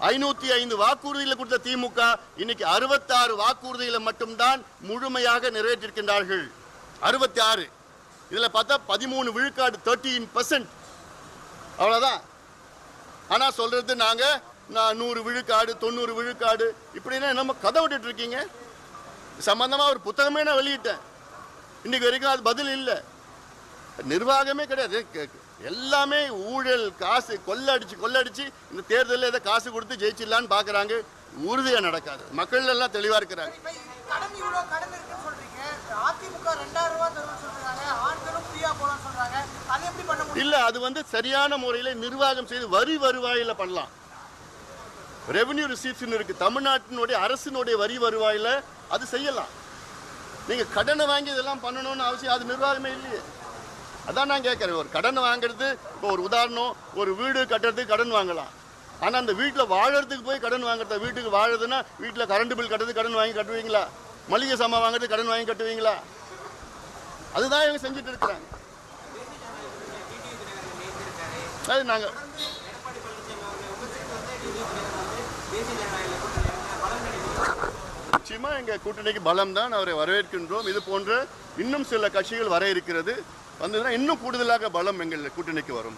505 வாக்குறுதிகளை கொடுத்த திமுக இன்னைக்கு 66 வாக்குறுதிகளை மட்டும்தான் முழுமையாக நிறைவேற்றிருக்கின்றார்கள். 66. இதுல பார்த்தா 13 விழுக்காடு, 13%. அவ்வளவுதான். ஆனா சொல்றது நாங்க 100 விழுக்காடு, 90 விழுக்காடு இப்படின்னா நம்ம கதை விட்டுட்டு இருக்கீங்க. சம்பந்தமா ஒரு புத்தகமே நான் வெளியிட்டேன். இன்னைக்கு வரைக்கும் அது பதில் இல்லை. நிர்வாகமே கிடையாது. எல்லாமே ஊழல், காசு கொள்ளடிச்சு இந்த தேர்தலில் ஏதோ காசு கொடுத்து ஜெயிச்சிடலான்னு பாக்குறாங்க. உறுதியா நடக்காது. மக்கள் எல்லாம் தெளிவா இருக்கிறாங்க. இல்ல, அது சரியான முறையில் நிர்வாகம் செய்து வரி வருவாயில பண்ணலாம். ரெவென்யூ ரிசீப்ஷன் இருக்கு. தமிழ்நாட்டினுடைய அரசினுடைய வரி வருவாயில அது செய்யலாம். நீங்க கடனை வாங்கி இதெல்லாம் பண்ணணும்னு அவசியம் அது நிர்வாகமே இல்லையே. அதான் நான் கேட்கறேன். ஒரு கடன் வாங்குறது, இப்போ ஒரு உதாரணம், ஒரு வீடு கட்டுறதுக்கு கடன் வாங்கலாம். ஆனா அந்த வீட்டில் வாழறதுக்கு போய் கடன் வாங்குறத, வீட்டுக்கு வாழறதுன்னா வீட்டில் கரண்ட் பில் கட்டுறதுக்கு கடன் வாங்கி கட்டுவீங்களா? மளிகை சாமான் வாங்குறதுக்கு கடன் வாங்கி கட்டுவீங்களா? அதுதான் இவங்க செஞ்சுட்டு இருக்கிறாங்க. அது நாங்க நிச்சயமா எங்க கூட்டணிக்கு பலம் தான், அவரை வரவேற்கின்றோம். இது போன்ற இன்னும் சில கட்சிகள் வர இருக்கிறது. வந்ததுன்னா இன்னும் கூடுதலாக பலம் எங்கள் கூட்டணிக்கு வரும்.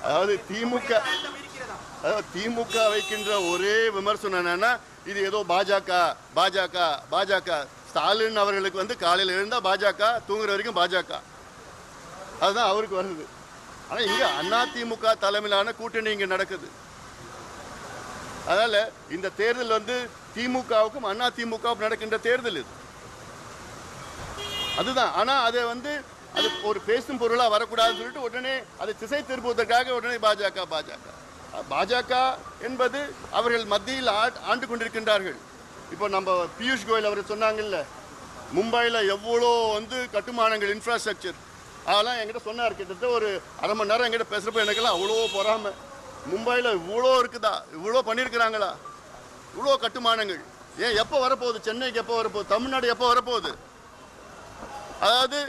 அதாவது திமுக வைக்கின்ற ஒரே விமர்சனம் என்னன்னா, இது ஏதோ பாஜக ஸ்டாலின் அவர்களுக்கு காலையில் எழுந்தா பாஜக, தூங்குற வரைக்கும் பாஜக, அதுதான் அவருக்கு வருது. ஆனா இங்க அதிமுக தலைமையிலான கூட்டணி இங்க நடக்குது. அதனால இந்த தேர்தல் திமுகவுக்கும் அதிமுகவுக்கும் நடக்கின்ற தேர்தல் இது. அதுதான். ஆனா அதை அது ஒரு பேசும் பொருளா வரக்கூடாதுன்னு சொல்லிட்டு உடனே அதை திசை திருப்புவதற்காக உடனே பாஜக என்பது அவர்கள் மத்தியில் ஆண்டு கொண்டிருக்கின்றார்கள். இப்போ நம்ம பியூஷ் கோயல் அவர் சொன்னாங்கல்ல, மும்பையில் எவ்வளோ கட்டுமானங்கள், இன்ஃப்ராஸ்ட்ரக்சர் அதெல்லாம் என்கிட்ட சொன்னார். கிட்டத்தட்ட ஒரு அரை மணி நேரம் என்கிட்ட பேசுகிறப்ப எனக்கெல்லாம் அவ்வளோ பொறாமை. மும்பையில் இவ்வளோ இருக்குதா, இவ்வளோ பண்ணியிருக்கிறாங்களா, இவ்வளோ கட்டுமானங்கள். ஏன் எப்போ வரப்போகுது? சென்னைக்கு எப்போ வரப்போகுது? தமிழ்நாடு எப்போ வரப்போகுது? அதாவது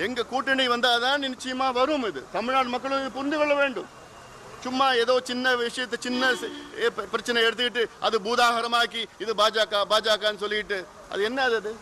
எங்கள் கூட்டணி வந்தால் தான் நிச்சயமாக வரும். இது தமிழ்நாடு மக்களும் இது புரிந்து கொள்ள வேண்டும். சும்மா ஏதோ சின்ன விஷயத்தை, சின்ன பிரச்சனை எடுத்துக்கிட்டு அது பூதாகரமாக்கி இது பாஜகன்னு சொல்லிட்டு அது என்ன? அது